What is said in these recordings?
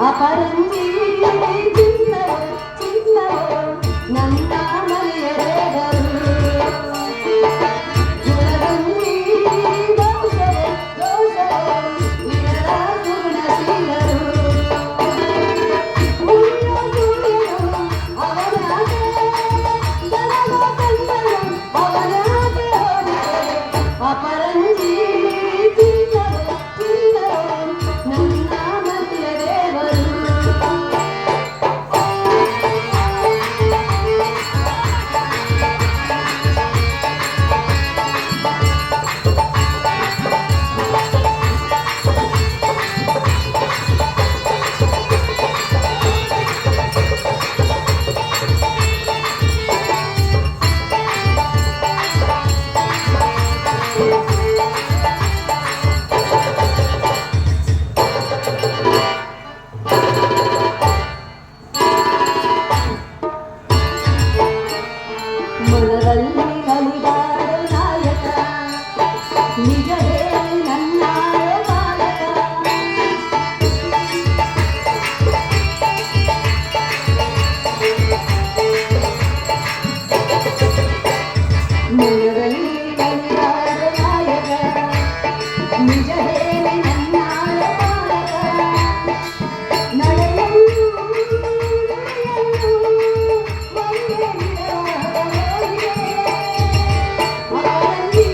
ಅಪರಂಜಿ ಚಿನ್ನವೋ ಚಿನ್ನವೋ ನನ್ನ ಮನೆಯರೆದರು ಗುಣಗಂಜಿ ದೋಷವೋ ದೋಷವೋ ವಿರಳ ಸುಗುಣಶೀಲರು ಉಳಿಯೋ ಸೂರ್ಯನು ಅವನಾಗೆ ಜನನ ಕಂದನು ಅವನಾಗೆ ಹೋಲಿಕೆ ಅಪರಂಜಿ ಚಿನ್ನವೋ ಚಿನ್ನವೋ ನನ್ನ ಮನೆಯರೆವರು ಮನದಲ್ಲಿ ನಲಿದಾಡೋ ನಾಯಕ ನಿಜ ಹೇಳಿ ನನ್ನಾಳೋ ಬಾಲಕ ಮನದಲ್ಲಿ ನಲಿದಾಡೋ ನಾಯಕ ನಿಜ ಹೇಳಿ ನನ್ನಾಳೋ ಬಾಲಕ ನಡೆಯಲು ಒಂದೇ ನಿರವಧಿಗೆ ಅಪರಂಜಿ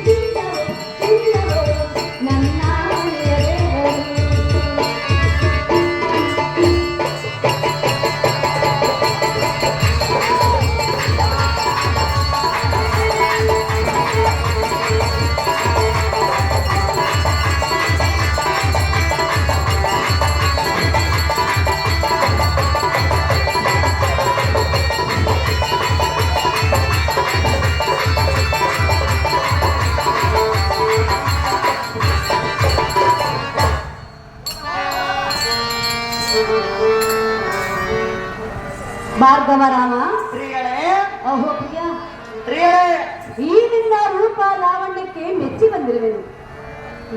ಚಿನ್ನವೋ ಚಿನ್ನವೋ ನನ್ನ ಮನೆಯರೆವರು ಭಾರ್ಗವರಾಮ ಸ್ತ್ರೀಗಳೇ ಓಹೋ ಪ್ರಿಯ ಸ್ತ್ರೀಗಳೇ ಈ ನಿನ್ನ ರೂಪ ಲಾವಣ್ಯಕ್ಕೆ ಮೆಚ್ಚಿ ಬಂದಿರುವೆನು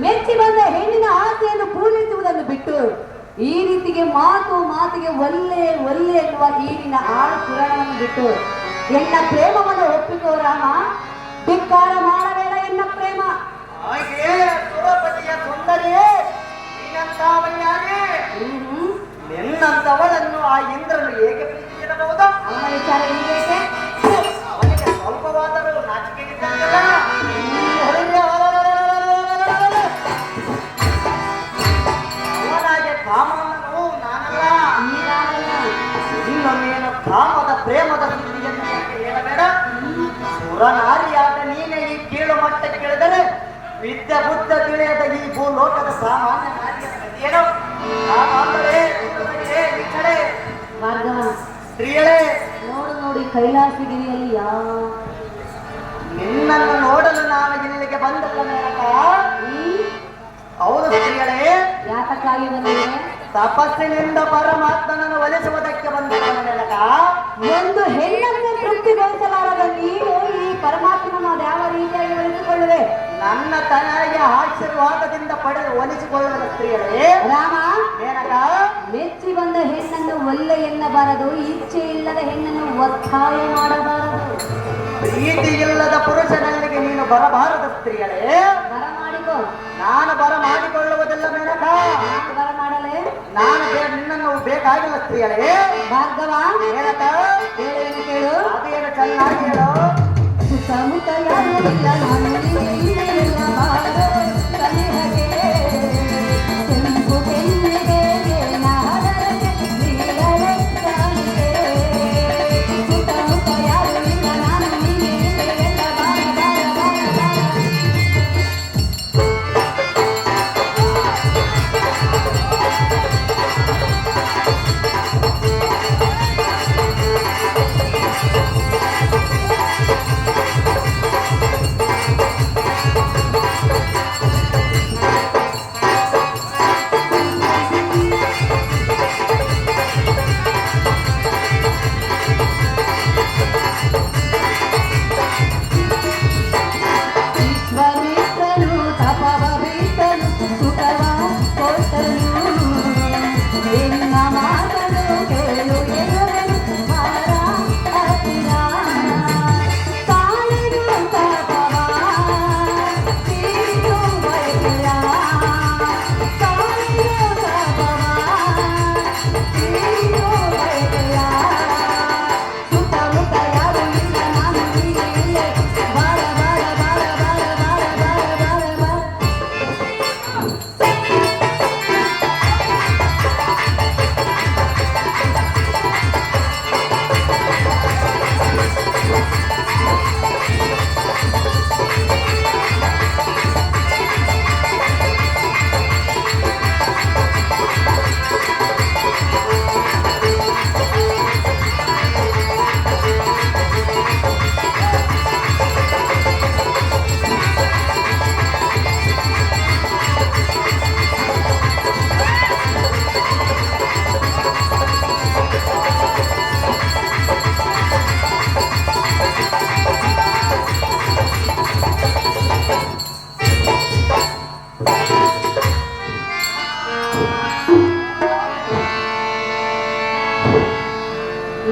ಮೆಚ್ಚಿ ಬಂದ ಹೆಣ್ಣಿನ ಆಸೆಯನ್ನು ಪೂರೈಸುವುದನ್ನು ಬಿಟ್ಟು ಈ ರೀತಿಗೆ ಮಾತಿಗೆ ಒಲ್ಲೆ ಒಲ್ಲೆ ಎನ್ನುವ ಈ ನಿನ್ನ ಆಳು ಪುರಾಣವನ್ನು ಬಿಟ್ಟು ಎನ್ನ ಪ್ರೇಮವನ್ನು ಒಪ್ಪಿಕೋ ರಾಮ ಧಿಕ್ಕಾರ ಮಾಡಬೇಡ ಎನ್ನ ಪ್ರೇಮ ಹಾಗೆ ಸುರಪತಿಯ ಸುಂದರಿಯೇ ನೀನಂತಾವನ್ಯಾಗೆ ನಿನ್ನಂತವಳನ್ನು ಆ ಇಂದ್ರನು ಹೇಗೆ ಪ್ರೀತಿಸಿರಬಹುದು? ಅವನ ವಿಚಾರ ಹೀಗೆ ಅವನಿಗೆ ಸ್ವಲ್ಪವಾದರೂ ನಾಚಿಕೆ ಇದ್ದಂತಲ್ಲ. ಅವನಾಗೆ ಕಾಮನು ನಾನಲ್ಲ. ಇನ್ನೊಂದೇನು ಕಾಮದ ಪ್ರೇಮದ ಸುದ್ದಿಯನ್ನು ಯಾಕೆ ಹೇಳಬೇಡ? ಸುರನಾರಿಯಾದ ನೀನೇ ಈ ಕೀಳು ಮಟ್ಟಕ್ಕೆ ಇಳಿದರೆ ವಿದ್ಯೆ ಬುದ್ಧ ತಿಳಿಯದ ಈ ಭೂಲೋಕದ ಸಾಮಾನ್ಯ ನಾರಿಯ ಗತಿಯೇನು? ನಾನಾದರೆ ಸುರನಿಗೆ ಈ ಕಡೆ ಭಾರ್ಗವ ಸ್ತ್ರೀಯಳೇ ನೋಡು ನೋಡಿ ಕೈಲಾಸಗಿರಿಯಲ್ಲಿ ನಿನ್ನನ್ನು ನೋಡಲು ನಾನು ಇಲ್ಲಿಗೆ ಬಂದಲ್ಲ ಮೇಲಕ. ಹೌದು ಸ್ತ್ರೀಯಳೇ, ಯಾತಕ್ಕಾಗಿ ಬಂದಿದೆ? ತಪಸ್ಸಿನಿಂದ ಪರಮಾತ್ಮನನ್ನು ಒಲಿಸುವುದಕ್ಕೆ ಬಂದಲ್ಲ ಮೇಲಕ. ಒಂದು ಹೆಣ್ಣನ್ನು ತೃಪ್ತಿಗೊಳಿಸಲಾರದ ನೀನು ಈ ಪರಮಾತ್ಮನ ಯಾವ ರೀತಿಯಾಗಿ ಒಲಿಸಿಕೊಳ್ಳುವೆ? ನನ್ನ ತನಗೆ ಆಶೀರ್ವಾದದಿಂದ ಪಡೆದು ಒಲಿಸಿಕೊಳ್ಳುವ ಸ್ತ್ರೀಯಳೇ ರಾಮ ಮೇನಕ. ಮೆಚ್ಚಿ ಬಂದ ಹೆಣ್ಣನ್ನು ಒಲ್ಲೆ ಎನ್ನಬಾರದು, ಇಚ್ಛೆ ಇಲ್ಲದ ಹೆಣ್ಣನ್ನು ಒತ್ತಾಯ ಮಾಡಬಾರದು. ಪ್ರೀತಿ ಇಲ್ಲದ ಪುರುಷನಲ್ಲಿಗೆ ನೀನು ಬರಬಾರದು ಸ್ತ್ರೀಯಳೇ. ಬರ ಮಾಡಿಕೋ. ನಾನು ಬರ ಮಾಡಿಕೊಳ್ಳುವುದಿಲ್ಲ ಮೇನಕ. ನಾನು ಬರ ಮಾಡಲೇ? ನಾನು ನಿನ್ನನ್ನು ಬೇಕಾಗಿಲ್ಲ ಸ್ತ್ರೀಯಳೇ. ಭಾರ್ಗವ ಮೇನಕ ಹೇಳೇನು ಕೇಳು. ಅದೇನು ಚೆನ್ನಾಗಿ ಹೇಳು. ಸುತ್ತಮುತ್ತ ಯಾರೂ ಇಲ್ಲ, ನಾನು ನೀನೆಲ್ಲ ಬಾರೋ ಸನಿಹಗೆ. ಕೆಂಪು ಕೆನ್ನೆಗೆ ನಾಡರಗೆ ನೀರಳೆ ಕಾಣಿಗೆ. ಸುತ್ತಮುತ್ತ ಯಾರೂ ಇಲ್ಲ, ನಾನು ನೀನೆಲ್ಲ ಬಾರ ಬಾರ ಬಾರ ಬಾರ.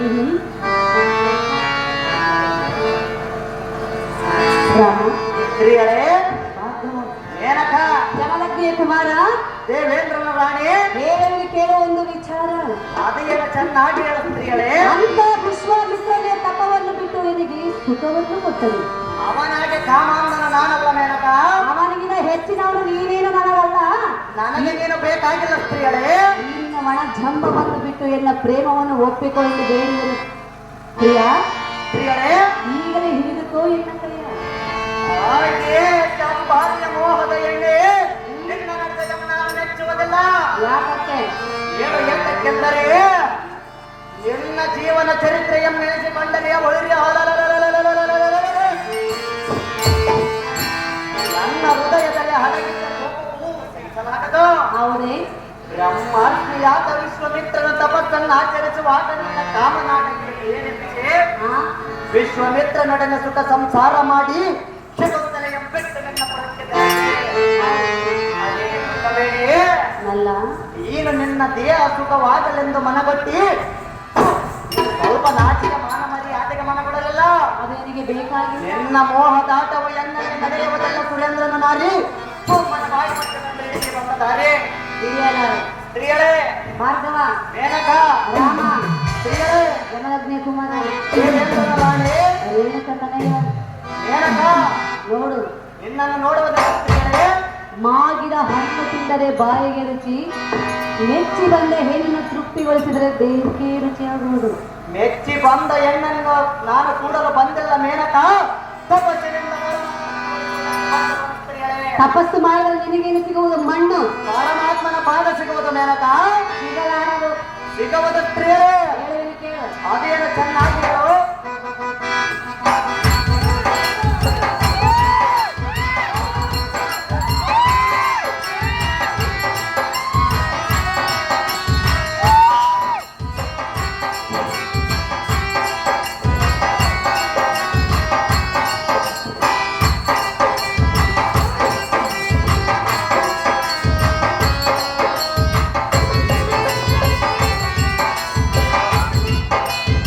ಹ್ಮ್. ರಾಮ ಸ್ತ್ರೀಯರೇ ಏನಕ್ಕ ಜಮಲಗ್ನಿಯ ಕುಮಾರ ದೇವೇಂದ್ರನ ರಾಣಿ ಬೇರೆಯವರಿಗೆ ಕೇಳುವ ಒಂದು ವಿಚಾರ. ಅದೇನ ಚೆನ್ನಾಗಿ ಹೇಳ ಸ್ತ್ರೀಯರೇ ಅಂತ ವಿಶ್ವಾಮಿತ್ರನೇ ತಪವನ್ನು ಬಿಟ್ಟು ನನಗೆ ಸುಖವನ್ನು ಕೊಟ್ಟರು. ಅವನಾಗೆ ಕಾಮಾಂಧನ ನಾನಲ್ಲ ಮೇನಕ ಅವನಿಗಿನ ಹೆಚ್ಚಿನವನು ನೀನೇನು ನನಗಲ್ಲ. ನನಗೆ ನೀನು ಬೇಕಾಗಿಲ್ಲ ಸ್ತ್ರೀಯರೇ ನೀರಿನ ಒಣ ಜಂಬವನ್ನು ಬಿಟ್ಟು ಎನ್ನ ಪ್ರೇಮವನ್ನು ಒಪ್ಪಿಕೊಂಡು ಬೇಡಿದನು. ಪ್ರಿಯ ಸ್ತ್ರೀಯರೇ ಈಗಲೇ ಹಿಡಿದುಕೋ ಎನ್ನ ಕೈಯ. ಹಾಗೆ ಚಂಪಾರ್ಯ ಮೋಹದ ಎಣ್ಣೆ ನಿನ್ನ ನಡೆದ ನಾನು ಮೆಚ್ಚುವುದಿಲ್ಲ. ಯಾಕಂತೆ ಏನು ಎಂತಕ್ಕೆಂದರೆ ನಿನ್ನ ಜೀವನ ಚರಿತ್ರೆಯನ್ನು ನೆನೆಸಿಕೊಂಡರೆ ಒಳ್ಳೆಯ ನನ್ನ ಹೃದಯದಲ್ಲಿ ಹಡಗಿದ್ದ ಕೋಪವು ಸಹಿಸಲಾಗದು. ಅವರೇ ಬ್ರಹ್ಮಾರ್ಷಿಯಾದ ವಿಶ್ವಮಿತ್ರನ ತಪಸ್ಸನ್ನು ಆಚರಿಸುವಾಗ ನಿನ್ನ ಕಾಮನಾಟಕಕ್ಕೆ ಏನೆಂದಿದೆ? ವಿಶ್ವಮಿತ್ರನೊಡನೆ ಸುಖ ಸಂಸಾರ ಮಾಡಿ ಶಕುಂತಲೆಯ ಬೆಟ್ಟು ನನ್ನ ಪುರಕ್ಕೆ ನಲ್ಲ ನೀನು ನಿನ್ನ ದೇಹ ಸುಖವಾಗಲೆಂದು ಮನಗೊಟ್ಟಿ ಸ್ವಲ್ಪ ನಾಚಿಕೆ ಮಾನ ಮರಿ ಆಟೆಗೆ ಮನಗೊಡಲಿಲ್ಲ. ಅದೇನಿಗೆ ಬೇಕಾಗಿಲ್ಲ. ನಿನ್ನ ಮೋಹದಾಟವು ಎನ್ನಲ್ಲಿ ನಡೆಯುವುದಲ್ಲ ಸುರೇಂದ್ರನ ನಾರಿ ಸುಮ್ಮನ ಬಾಯಿ ಮಟ್ಟದಲ್ಲಿ ಬಂದದಾರೆ ಹಿರಿಯಲಾರೆ ಸ್ತ್ರೀಯರೇ ಭಾರ್ಗವ ಮೇನಕ ರಾಮ ಸ್ತ್ರೀಯರೇ ಜಮಲಗ್ನಿ ಕುಮಾರ ದೇವೇಂದ್ರನ ರಾಣಿ ರೇಣುಕ ತನಯ ಮೇನಕ ನೋಡು ನಿನ್ನನ್ನು ನೋಡುವುದಲ್ಲ ಸ್ತ್ರೀಯರೇ ಮಾಗಿದ ಹಣ್ಣು ತಿಂದರೆ ಬಾಯಿಗೆ ರುಚಿ, ಮೆಚ್ಚಿ ಬಂದ ಹೆಣ್ಣನ್ನು ತೃಪ್ತಿಗೊಳಿಸಿದರೆ ದೇಹಕ್ಕೆ ರುಚಿಯಾಗುವುದು. ಮೆಚ್ಚಿ ಬಂದ ಹೆಣ್ಣನ್ನು ನಾನು ಕೂಡಲು ಬಂದಿಲ್ಲ ಮೇನಕ ತಪಸ್ಸಿನಿಂದ ಸ್ತ್ರೀಯರೇ ತಪಸ್ಸು ಮಾಡಿದರೆ ನಿನಗೇನು ಸಿಗುವುದು? ಮಣ್ಣು. ಪರಮಾತ್ಮನ ಪಾದ ಸಿಗುವುದು ಮೇನಕ ಸಿಗಲಾರದು. ಸಿಗುವುದು ಸ್ತ್ರೀಯರೇ ಹೇಳುವೆನು ಕೇಳು. ಅದೇನು ಚೆನ್ನಾಗಿ